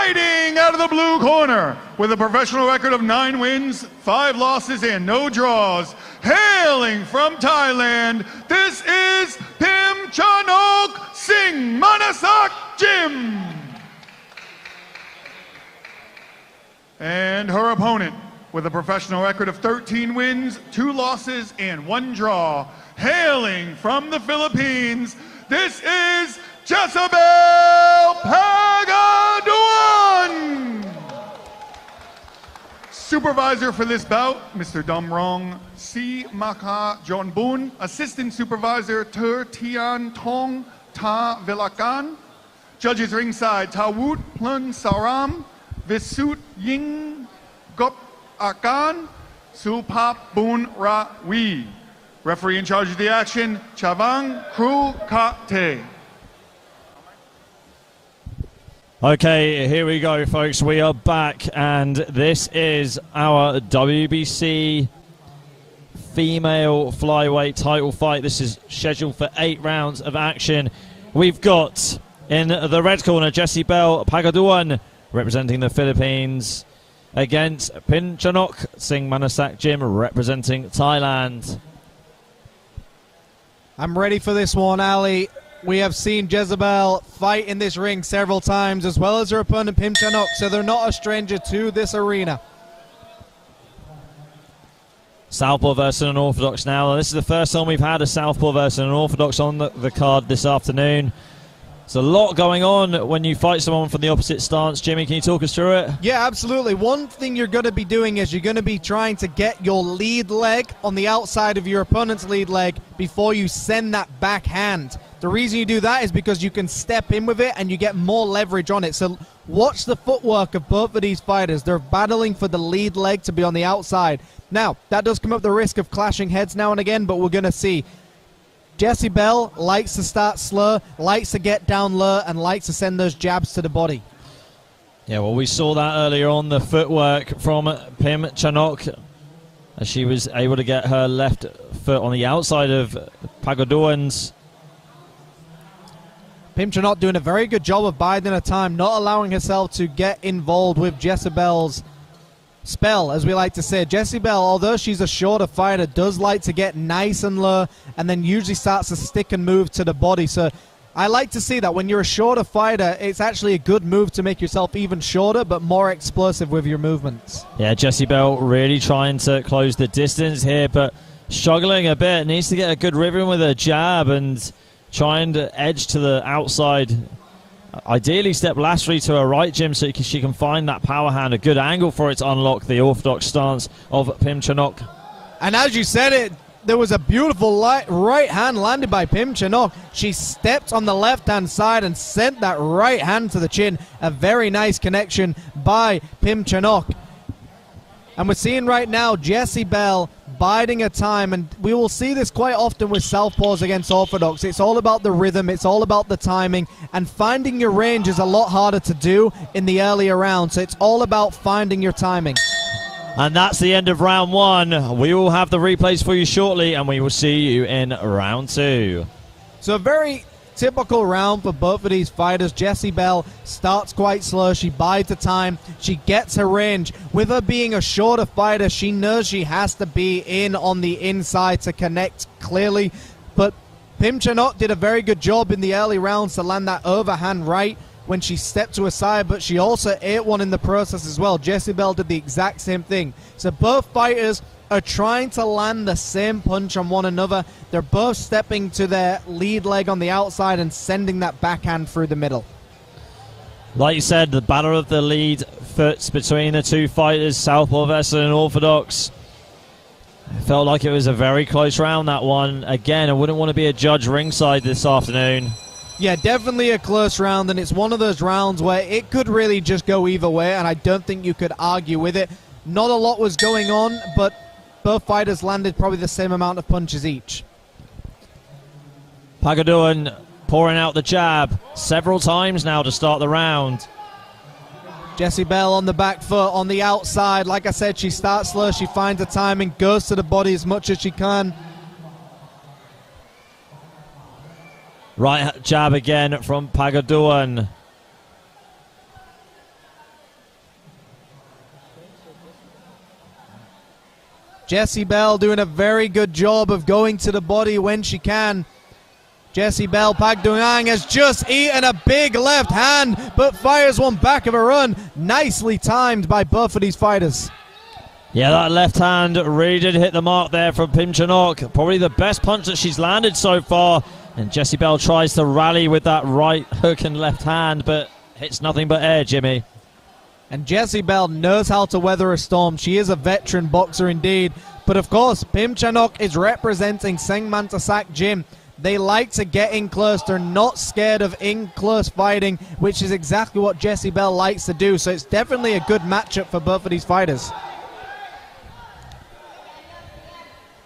Fighting out of the blue corner with a professional record of 9 wins, 5 losses, and no draws. Hailing from Thailand, this is Pimchanok Singh Manasak Jim. And her opponent with a professional record of 13 wins, 2 losses, and 1 draw. Hailing from the Philippines, this is Jessebelle Pagaduan. Supervisor for this bout, Mr. Damrong Si Maka Jonbun. Assistant Supervisor Ter Tian Tong Ta Vilakan. Judges ringside Tawut Plun Saram, Visut Ying Gop Akan, Supap Bun Ra Wee. Referee in charge of the action, Chavang Kru Kate. Okay, here we go, folks. We are back, and this is our WBC female flyweight title fight. This is scheduled for 8 rounds of action. We've got in the red corner Jessebelle Pagaduan representing the Philippines against Pimchanok Singh Manasak Jim representing Thailand. I'm ready for this one, Ali. We have seen Jessebelle fight in this ring several times, as well as her opponent Pimchanok, so they're not a stranger to this arena. Southpaw versus an Orthodox now. This is the first time we've had a Southpaw versus an Orthodox on the card this afternoon. There's a lot going on when you fight someone from the opposite stance. Jimmy, can you talk us through it? Yeah, absolutely. One thing you're going to be doing is you're going to be trying to get your lead leg on the outside of your opponent's lead leg before you send that backhand. The reason you do that is because you can step in with it and you get more leverage on it. So watch the footwork of both of these fighters. They're battling for the lead leg to be on the outside. Now, that does come up the risk of clashing heads now and again, but we're going to see. Jessebelle likes to start slow, likes to get down low, and likes to send those jabs to the body. Yeah, well, we saw that earlier on, the footwork from Pimchanok, as she was able to get her left foot on the outside of Pagaduan's. Pimchanok doing a very good job of biding her time, not allowing herself to get involved with Jessebelle's spell, as we like to say. Jessebelle, although she's a shorter fighter, does like to get nice and low and then usually starts to stick and move to the body. So I like to see that when you're a shorter fighter, it's actually a good move to make yourself even shorter but more explosive with your movements. Yeah, Jessebelle really trying to close the distance here, but struggling a bit. Needs to get a good rhythm with her jab and trying to edge to the outside. Ideally step laterally to her right, Jim, so she can find that power hand, a good angle for it to unlock the orthodox stance of Pimchanok. And as you said it, there was a beautiful right hand landed by Pimchanok. She stepped on the left-hand side and sent that right hand to the chin. A very nice connection by Pimchanok. And we're seeing right now Jessebelle biding her time, and we will see this quite often with southpaws against orthodox. It's all about the rhythm, it's all about the timing, and finding your range is a lot harder to do in the earlier rounds, so it's all about finding your timing. And that's the end of round 1. We will have the replays for you shortly, and we will see you in round 2. So a very typical round for both of these fighters. Jessebelle starts quite slow. She bides the time. She gets her range. With her being a shorter fighter, she knows she has to be in on the inside to connect clearly. But Pimchanok did a very good job in the early rounds to land that overhand right when she stepped to her side, but she also ate one in the process as well. Jessebelle did the exact same thing. So both fighters are trying to land the same punch on one another. They're both stepping to their lead leg on the outside and sending that backhand through the middle. Like you said, the battle of the lead foots between the two fighters, Southpaw versus an Orthodox. It felt like it was a very close round, that one. Again, I wouldn't want to be a judge ringside this afternoon. Yeah, definitely a close round, and it's one of those rounds where it could really just go either way, and I don't think you could argue with it. Not a lot was going on, but both fighters landed probably the same amount of punches each. Pagaduan pouring out the jab several times now to start the round. Jessebelle on the back foot, on the outside. Like I said, she starts slow, she finds the timing, goes to the body as much as she can. Right jab again from Pagaduan. Jessebelle doing a very good job of going to the body when she can. Jessebelle Pagaduan has just eaten a big left hand, but fires one back of a run. Nicely timed by both of these fighters. Yeah, that left hand really did hit the mark there from Pimchanok. Probably the best punch that she's landed so far. And Jessebelle tries to rally with that right hook and left hand, but hits nothing but air, Jimmy. And Jessebelle knows how to weather a storm. She is a veteran boxer indeed. But of course, Pimchanok is representing Sengmantasak Gym. They like to get in close. They're not scared of in-close fighting, which is exactly what Jessebelle likes to do. So it's definitely a good matchup for both of these fighters.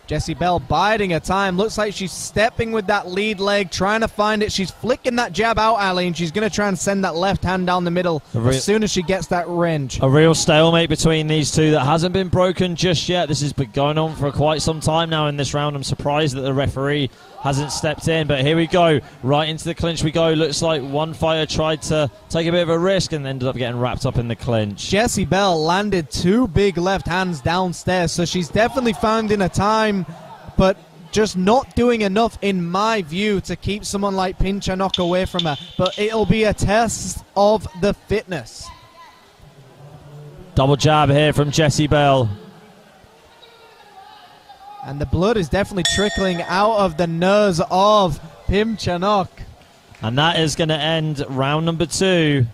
Jessebelle biding her time. Looks like she's stepping with that lead leg, trying to find it. She's flicking that jab out, Ali, and she's going to try and send that left hand down the middle as soon as she gets that range. A real stalemate between these two that hasn't been broken just yet. This has been going on for quite some time now in this round. I'm surprised that the referee hasn't stepped in, but here we go. Right into the clinch we go. Looks like one fighter tried to take a bit of a risk and ended up getting wrapped up in the clinch. Jessebelle landed two big left hands downstairs, so she's definitely finding a time, but just not doing enough, in my view, to keep someone like Pimchanok away from her. But it'll be a test of the fitness. Double jab here from Jessebelle. And the blood is definitely trickling out of the nose of Pimchanok. And that is going to end round number 2.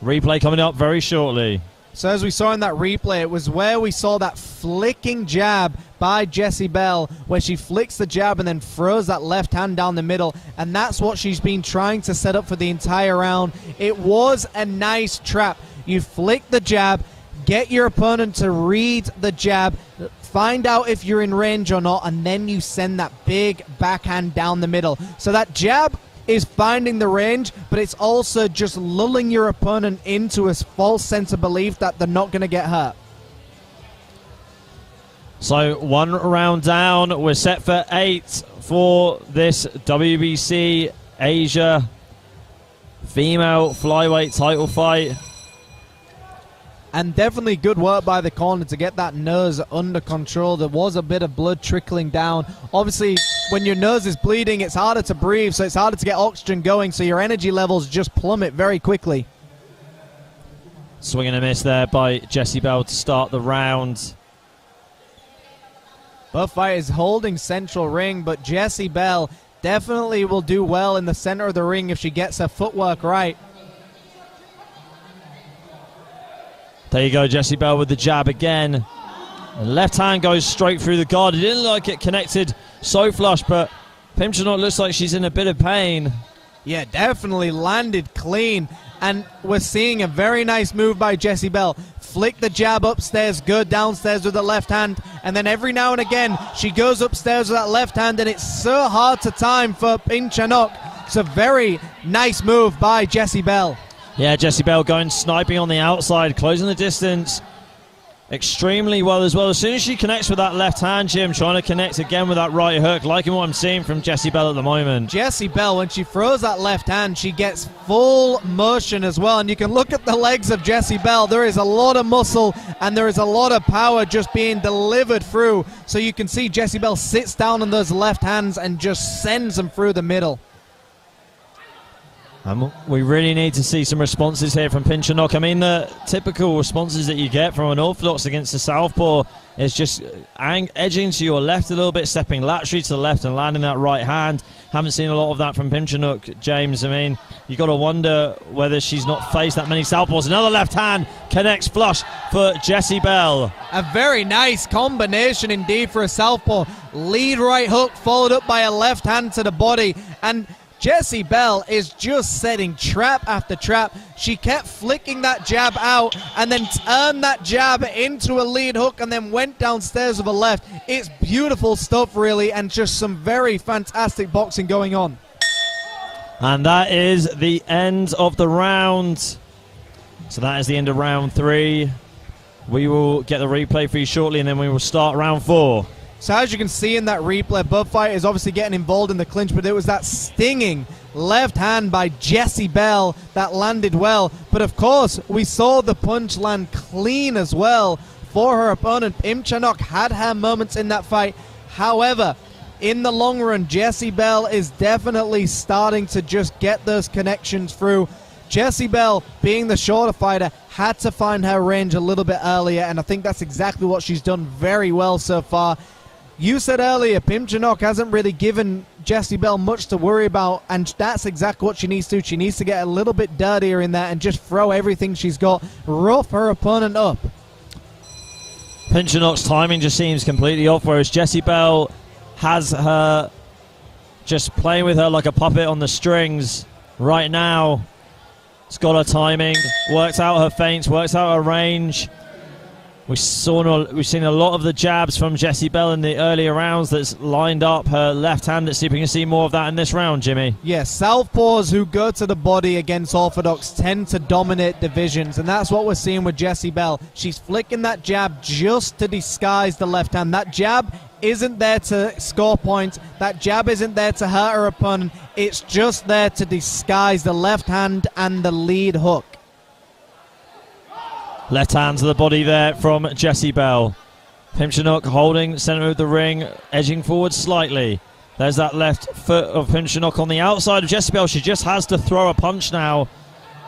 Replay coming up very shortly. So as we saw in that replay, it was where we saw that flicking jab by Jessebelle, where she flicks the jab and then throws that left hand down the middle. And that's what she's been trying to set up for the entire round. It was a nice trap. You flick the jab, get your opponent to read the jab, find out if you're in range or not, and then you send that big backhand down the middle. So that jab is finding the range, but it's also just lulling your opponent into a false sense of belief that they're not going to get hurt. So 1 round down. We're set for 8 for this WBC Asia female flyweight title fight. And definitely good work by the corner to get that nose under control. There was a bit of blood trickling down. Obviously, when your nose is bleeding, it's harder to breathe, so it's harder to get oxygen going, so your energy levels just plummet very quickly. Swing and a miss there by Jessebelle to start the round. Both fighters holding central ring, but Jessebelle definitely will do well in the center of the ring if she gets her footwork right. There you go, Jessebelle with the jab again. And left hand goes straight through the guard. It didn't look like it connected so flush, but Pimchanok looks like she's in a bit of pain. Yeah, definitely landed clean. And we're seeing a very nice move by Jessebelle. Flick the jab upstairs, go downstairs with the left hand, and then every now and again she goes upstairs with that left hand, and it's so hard to time for Pimchanok. It's a very nice move by Jessebelle. Yeah, Jessebelle going sniping on the outside, closing the distance extremely well as well. As soon as she connects with that left hand, Jim, trying to connect again with that right hook, liking what I'm seeing from Jessebelle at the moment. Jessebelle, when she throws that left hand, she gets full motion as well. And you can look at the legs of Jessebelle. There is a lot of muscle and there is a lot of power just being delivered through. So you can see Jessebelle sits down on those left hands and just sends them through the middle. We really need to see some responses here from Pimchanok. I mean, the typical responses that you get from an orthodox against a southpaw is just edging to your left a little bit, stepping laterally to the left and landing that right hand. Haven't seen a lot of that from Pimchanok, James. I mean, you got to wonder whether she's not faced that many southpaws. Another left hand connects flush for Jessebelle. A very nice combination indeed for a southpaw. Lead right hook followed up by a left hand to the body, and Jessebelle is just setting trap after trap. She kept flicking that jab out and then turned that jab into a lead hook and then went downstairs with a left. It's beautiful stuff, really, and just some very fantastic boxing going on. And that is the end of the round. So that is the end of round 3. We will get the replay for you shortly, and then we will start round 4. So as you can see in that replay, both fighters obviously getting involved in the clinch, but it was that stinging left hand by Jessebelle that landed well. But of course, we saw the punch land clean as well for her opponent. Pimchanok had her moments in that fight. However, in the long run, Jessebelle is definitely starting to just get those connections through. Jessebelle, being the shorter fighter, had to find her range a little bit earlier, and I think that's exactly what she's done very well so far. You said earlier, Pimchanok hasn't really given Jessebelle much to worry about, and that's exactly what she needs to do. She needs to get a little bit dirtier in there and just throw everything she's got, rough her opponent up. Pimchanok's timing just seems completely off, whereas Jessebelle has her just playing with her like a puppet on the strings right now. It's got her timing, works out her feints, works out her range. We've seen a lot of the jabs from Jessebelle in the earlier rounds that's lined up her left hand. Let's see if we can see more of that in this round, Jimmy. Yes, southpaws who go to the body against orthodox tend to dominate divisions, and that's what we're seeing with Jessebelle. She's flicking that jab just to disguise the left hand. That jab isn't there to score points. That jab isn't there to hurt her opponent. It's just there to disguise the left hand and the lead hook. Left hand to the body there from Jessebelle. Pimchanok holding center of the ring, edging forward slightly. There's that left foot of Pimchanok on the outside of Jessebelle. She just has to throw a punch now.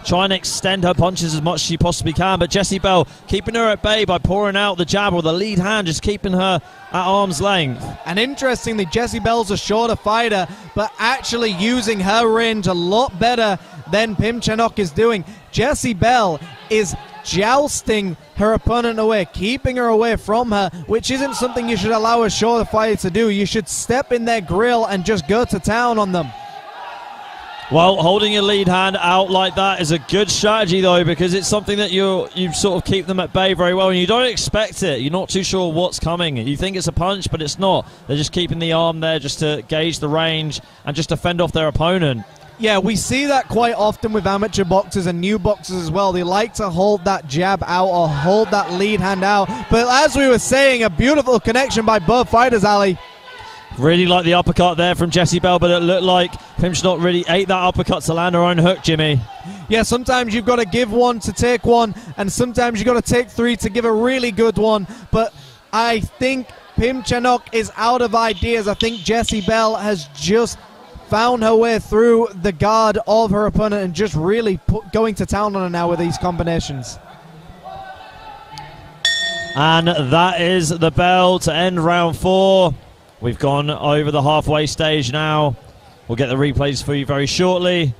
Try and extend her punches as much as she possibly can. But Jessebelle keeping her at bay by pouring out the jab or the lead hand, just keeping her at arm's length. And interestingly, Jessebelle's a shorter fighter, but actually using her range a lot better than Pimchanok is doing. Jessebelle is jousting her opponent away, keeping her away from her, which isn't something you should allow a shorter fighter to do. You should step in their grill and just go to town on them. Well, holding your lead hand out like that is a good strategy, though, because it's something that you sort of keep them at bay very well, and you don't expect it. You're not too sure what's coming. You think it's a punch, but it's not. They're just keeping the arm there just to gauge the range and just to fend off their opponent. Yeah, we see that quite often with amateur boxers and new boxers as well. They like to hold that jab out or hold that lead hand out. But as we were saying, a beautiful connection by both fighters, Ali. Really like the uppercut there from Jessebelle, but it looked like Pimchanok really ate that uppercut to land her own hook, Jimmy. Yeah, sometimes you've got to give one to take one, and sometimes you've got to take three to give a really good one. But I think Pimchanok is out of ideas. I think Jessebelle has just found her way through the guard of her opponent and just really going to town on her now with these combinations. And that is the bell to end round 4. We've gone over the halfway stage now. We'll get the replays for you very shortly.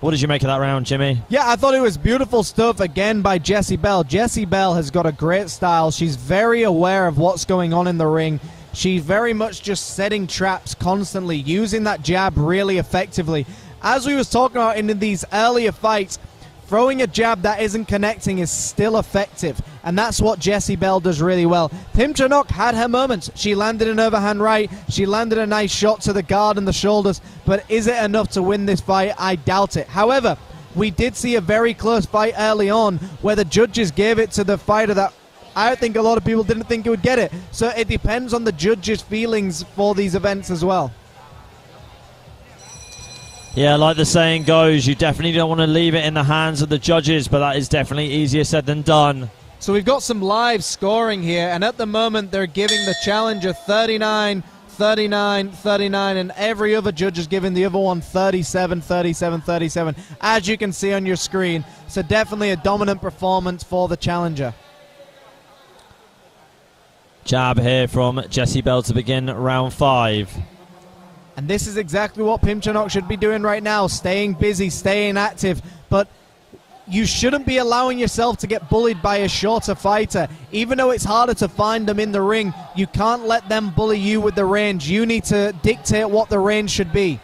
What did you make of that round, Jimmy? Yeah, I thought it was beautiful stuff again by Jessebelle. Jessebelle has got a great style. She's very aware of what's going on in the ring. She's very much just setting traps constantly, using that jab really effectively. As we was talking about in these earlier fights, throwing a jab that isn't connecting is still effective, and that's what Jessebelle does really well. Pimchanok had her moments. She landed an overhand right. She landed a nice shot to the guard and the shoulders, but is it enough to win this fight? I doubt it. However, we did see a very close fight early on where the judges gave it to the fighter that I think a lot of people didn't think it would get it. So it depends on the judges' feelings for these events as well. Yeah, like the saying goes, you definitely don't want to leave it in the hands of the judges, but that is definitely easier said than done. So we've got some live scoring here, and at the moment they're giving the challenger 39, 39, 39, and every other judge is giving the other one 37, 37, 37, as you can see on your screen. So definitely a dominant performance for the challenger. Jab here from Jessebelle to begin round 5. And this is exactly what Pimchanok should be doing right now, staying busy, staying active. But you shouldn't be allowing yourself to get bullied by a shorter fighter. Even though it's harder to find them in the ring, you can't let them bully you with the range. You need to dictate what the range should be.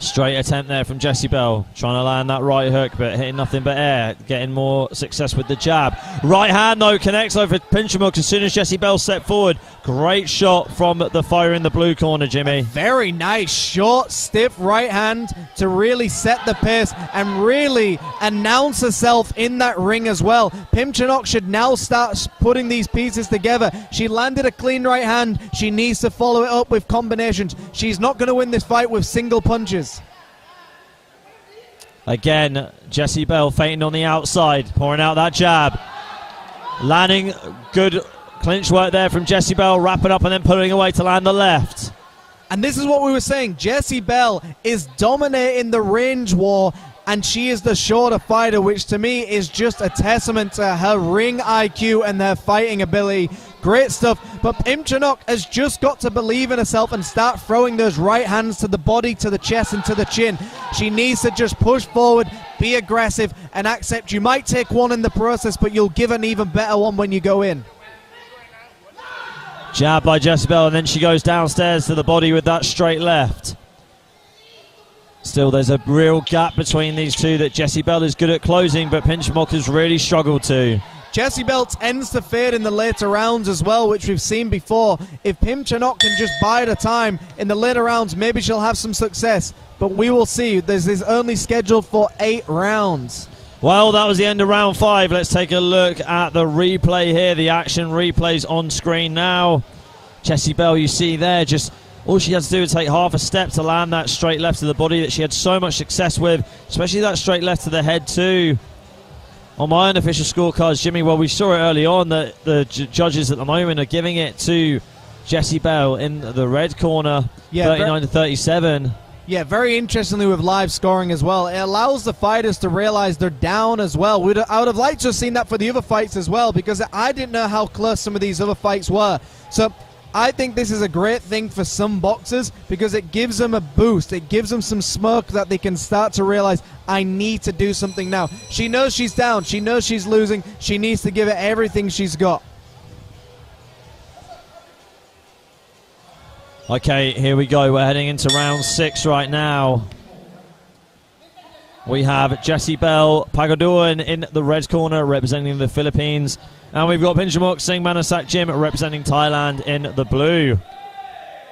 Straight attempt there from Jessebelle, trying to land that right hook, but hitting nothing but air, getting more success with the jab. Right hand, though, connects over Pimchanok as soon as Jessebelle stepped forward. Great shot from the fighter in the blue corner, Jimmy. Very nice, short, stiff right hand to really set the pace and really announce herself in that ring as well. Pimchanok should now start putting these pieces together. She landed a clean right hand. She needs to follow it up with combinations. She's not going to win this fight with single punches. Again, Jessebelle feinting on the outside, pouring out that jab. Landing good clinch work there from Jessebelle, wrapping up and then pulling away to land the left. And this is what we were saying. Jessebelle is dominating the range war, and she is the shorter fighter, which to me is just a testament to her ring IQ and her fighting ability. Great stuff. But Pimchanok has just got to believe in herself and start throwing those right hands to the body, to the chest, and to the chin. She needs to just push forward, be aggressive, and accept you might take one in the process, but you'll give an even better one when you go in. Jab by Jessebelle, and then she goes downstairs to the body with that straight left. Still, there's a real gap between these two that Jessebelle is good at closing, but Pimchanok has really struggled to. Jessebelle tends to fade in the later rounds as well, which we've seen before. If Pimchanok can just bide her time in the later rounds, maybe she'll have some success. But we will see. This is only scheduled for 8 rounds. Well, that was the end of round 5. Let's take a look at the replay here. The action replays on screen now. Jessebelle, you see there, just all she had to do was take half a step to land that straight left to the body that she had so much success with, especially that straight left to the head too. On my unofficial scorecards, Jimmy, well, we saw it early on that the judges at the moment are giving it to Jessebelle in the red corner, 39 to 37. Yeah, very interestingly with live scoring as well. It allows the fighters to realize they're down as well. I would have liked to have seen that for the other fights as well, because I didn't know how close some of these other fights were. So I think this is a great thing for some boxers because it gives them a boost. It gives them some smoke that they can start to realize, I need to do something now. She knows she's down. She knows she's losing. She needs to give it everything she's got. Okay, here we go. We're heading into round 6 right now. We have Jessebelle Pagaduan in the red corner representing the Philippines. And we've got Pimchanok Manasak Jim representing Thailand in the blue.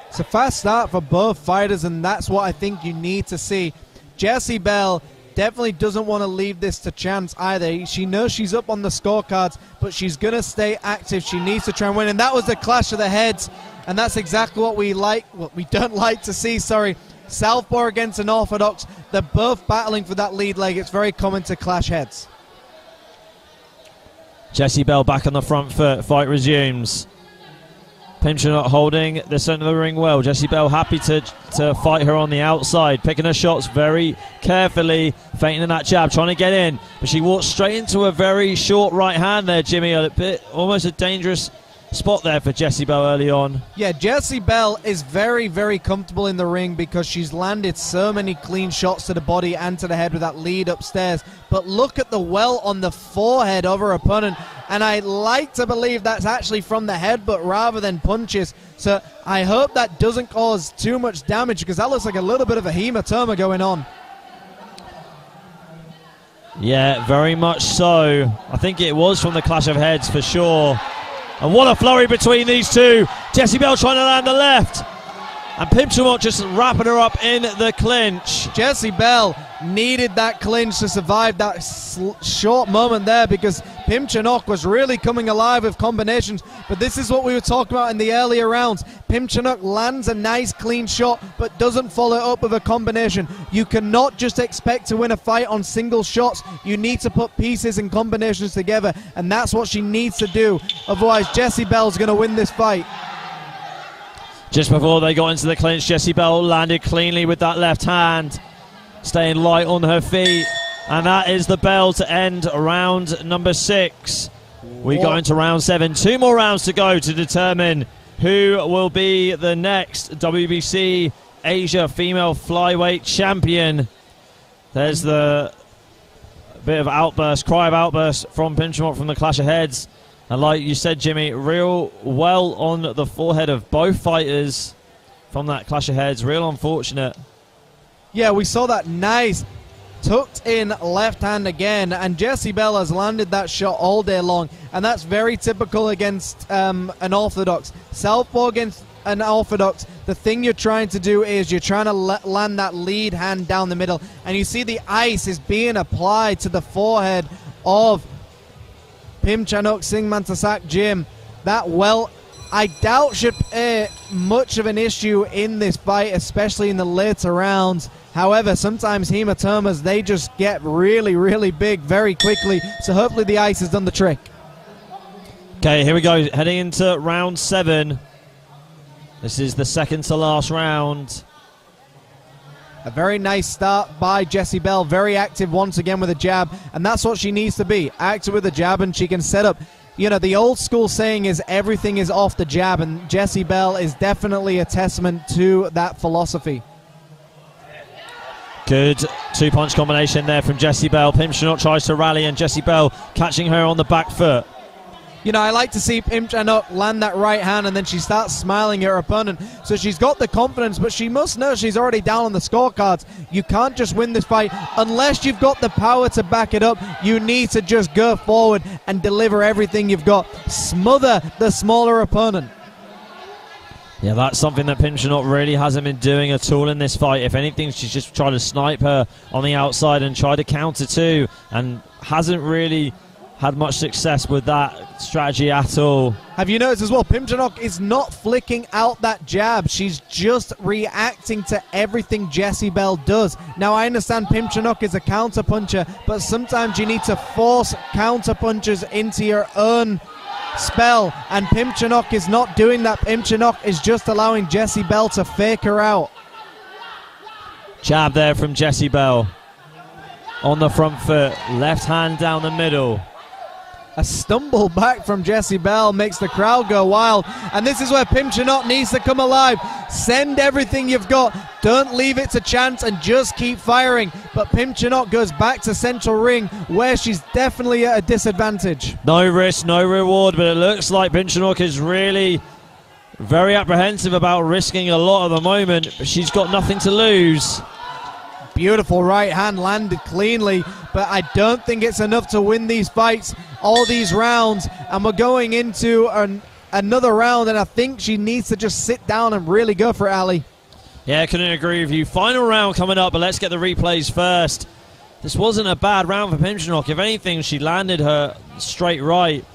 It's a fast start for both fighters, and that's what I think you need to see. Jessebelle definitely doesn't want to leave this to chance either. She knows she's up on the scorecards, but she's going to stay active. She needs to try and win, and that was the clash of the heads, and that's exactly what we don't like to see, sorry. Southpaw against an orthodox. They're both battling for that lead leg. It's very common to clash heads. Jessebelle back on the front foot. Fight resumes. Pimchanok holding the centre of the ring well. Jessebelle happy to fight her on the outside, picking her shots very carefully, feinting that jab, trying to get in. But she walks straight into a very short right hand there, Jimmy. A bit, almost a dangerous spot there for Jessebelle early on. Yeah, Jessebelle is very, very comfortable in the ring because she's landed so many clean shots to the body and to the head with that lead upstairs. But look at the well on the forehead of her opponent, and I like to believe that's actually from the headbutt rather than punches. So I hope that doesn't cause too much damage because that looks like a little bit of a hematoma going on. Yeah, very much so. I think it was from the clash of heads for sure. And what a flurry between these two. Jessebelle trying to land the left. And Pimchanok just wrapping her up in the clinch. Jessebelle needed that clinch to survive that short moment there because Pimchanok was really coming alive with combinations. But this is what we were talking about in the earlier rounds. Pimchanok lands a nice clean shot but doesn't follow up with a combination. You cannot just expect to win a fight on single shots. You need to put pieces and combinations together, and that's what she needs to do. Otherwise, Jessebelle's going to win this fight. Just before they got into the clinch, Jessebelle landed cleanly with that left hand, staying light on her feet. And that is the bell to end round number 6. We go into round 7. 2 more rounds to go to determine who will be the next WBC Asia female flyweight champion. There's the bit of outburst, cry of outburst from Pimchanok from the clash of heads. And like you said, Jimmy, real well on the forehead of both fighters from that clash of heads. Real unfortunate. Yeah, we saw that nice tucked in left hand again, and Jessebelle has landed that shot all day long, and that's very typical against an orthodox. Southpaw against an orthodox, the thing you're trying to do is you're trying to land that lead hand down the middle, and you see the ice is being applied to the forehead of Pimchanok Singmantasak Jim. That, well, I doubt should much of an issue in this fight, especially in the later rounds. However, sometimes hematomas, they just get really, really big very quickly. So hopefully the ice has done the trick. Okay, here we go. Heading into round 7. This is the second to last round. A very nice start by Jessebelle. Very active once again with a jab. And that's what she needs to be. Active with a jab, and she can set up. You know, the old school saying is everything is off the jab, and Jessebelle is definitely a testament to that philosophy. Good two-punch combination there from Jessebelle. Pimchanok tries to rally, and Jessebelle catching her on the back foot. You know, I like to see Pimchanok land that right hand, and then she starts smiling at her opponent. So she's got the confidence, but she must know she's already down on the scorecards. You can't just win this fight unless you've got the power to back it up. You need to just go forward and deliver everything you've got. Smother the smaller opponent. Yeah, that's something that Pimchanok really hasn't been doing at all in this fight. If anything, she's just trying to snipe her on the outside and try to counter too, and hasn't really had much success with that strategy at all. Have you noticed as well, Pimchanok is not flicking out that jab. She's just reacting to everything Jessebelle does. Now, I understand Pimchanok is a counter puncher, but sometimes you need to force counter punches into your own spell, and Pimchanok is not doing that. Pimchanok is just allowing Jessebelle to fake her out. Jab there from Jessebelle on the front foot, left hand down the middle. A stumble back from Jessebelle makes the crowd go wild, and this is where Pimchanok needs to come alive. Send everything you've got, don't leave it to chance, and just keep firing. But Pimchanok goes back to central ring, where she's definitely at a disadvantage. No risk, no reward, but it looks like Pimchanok is really very apprehensive about risking a lot at the moment, but she's got nothing to lose. Beautiful right hand landed cleanly, but I don't think it's enough to win these fights, all these rounds, and we're going into another round, and I think she needs to just sit down and really go for it, Ali. Yeah, couldn't agree with you. Final round coming up, but let's get the replays first. This wasn't a bad round for Pimchanok. If anything, she landed her straight right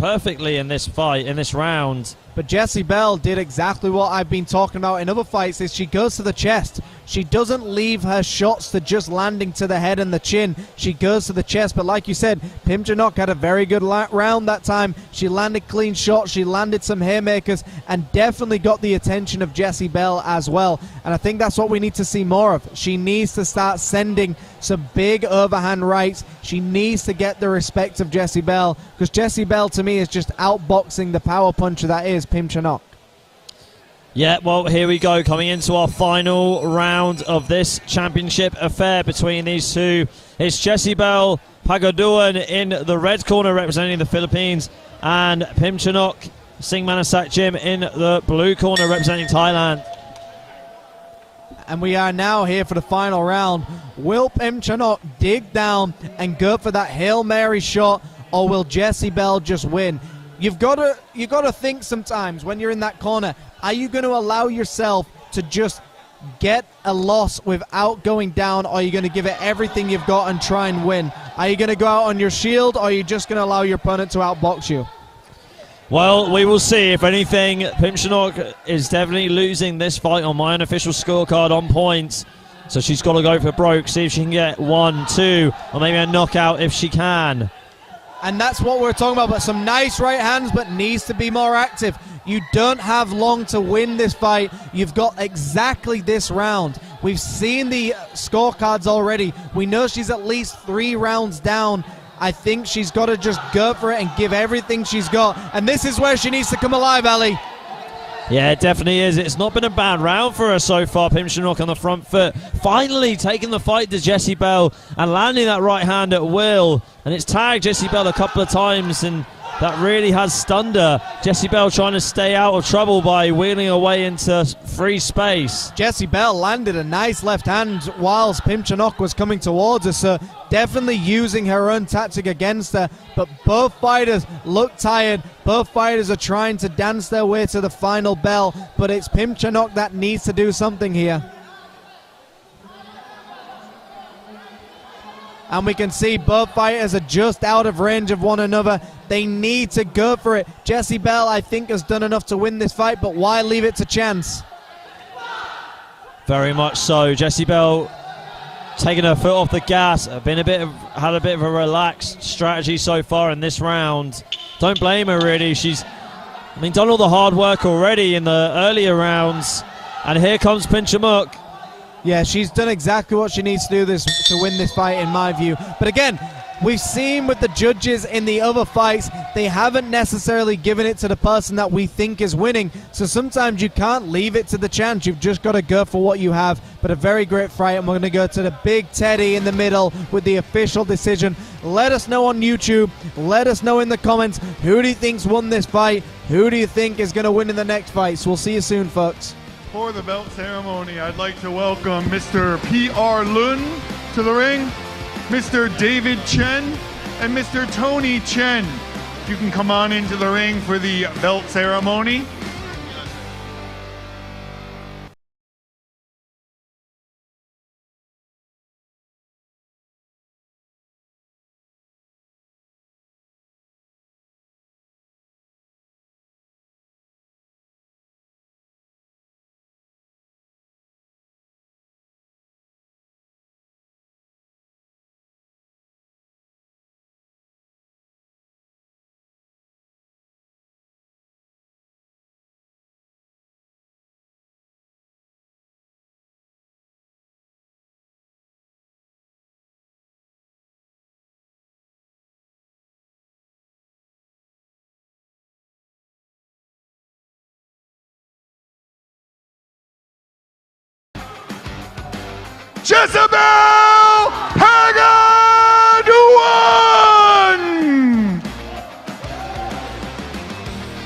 perfectly in this fight, in this round. But Jessebelle did exactly what I've been talking about in other fights, is she goes to the chest. She doesn't leave her shots to just landing to the head and the chin. She goes to the chest, but like you said, Pimchanok had a very good round that time. She landed clean shots, she landed some haymakers, and definitely got the attention of Jessebelle as well. And I think that's what we need to see more of. She needs to start sending some big overhand rights. She needs to get the respect of Jessebelle, because Jessebelle to me is just outboxing the power puncher that is Pimchanok. Yeah, well, here we go, coming into our final round of this championship affair between these two. It's Jessebelle Pagaduan in the red corner representing the Philippines, and Pimchanok Singmantasak Jim in the blue corner representing Thailand. And we are now here for the final round. Will Pimchanok dig down and go for that Hail Mary shot, or will Jessebelle just win? You've got to think sometimes when you're in that corner, are you going to allow yourself to just get a loss without going down, or are you going to give it everything you've got and try and win? Are you going to go out on your shield, or are you just going to allow your opponent to outbox you? Well, we will see. If anything, Pimchanok is definitely losing this fight on my unofficial scorecard on points. So she's got to go for broke, see if she can get 1, 2, or maybe a knockout if she can. And that's what we're talking about, but some nice right hands, but needs to be more active. You don't have long to win this fight. You've got exactly this round. We've seen the scorecards already. We know she's at least 3 rounds down. I think she's got to just go for it and give everything she's got. And this is where she needs to come alive, Ali. Yeah, it definitely is. It's not been a bad round for her so far. Pimchanok on the front foot, finally taking the fight to Jessebelle and landing that right hand at will. And it's tagged Jessebelle a couple of times, and That really has stunned her. Jessebelle trying to stay out of trouble by wheeling her way into free space. Jessebelle landed a nice left hand whilst Pimchanok was coming towards her, so definitely using her own tactic against her. But both fighters look tired. Both fighters are trying to dance their way to the final bell, but it's Pimchanok that needs to do something here. And we can see both fighters are just out of range of one another. They need to go for it. Jessebelle, I think, has done enough to win this fight, but why leave it to chance? Very much so. Jessebelle taking her foot off the gas. Had a bit of a relaxed strategy so far in this round. Don't blame her, really. She's, done all the hard work already in the earlier rounds. And here comes Pimchanok. Yeah, she's done exactly what she needs to do to win this fight, in my view. But again, we've seen with the judges in the other fights, they haven't necessarily given it to the person that we think is winning. So sometimes you can't leave it to the chance. You've just got to go for what you have. But a very great fight, and we're going to go to the Big Teddy in the middle with the official decision. Let us know on YouTube. Let us know in the comments, who do you think's won this fight? Who do you think is going to win in the next fight? So we'll see you soon, folks. For the belt ceremony, I'd like to welcome Mr. P.R. Lun to the ring, Mr. David Chen, and Mr. Tony Chen. You can come on into the ring for the belt ceremony. Jessebelle!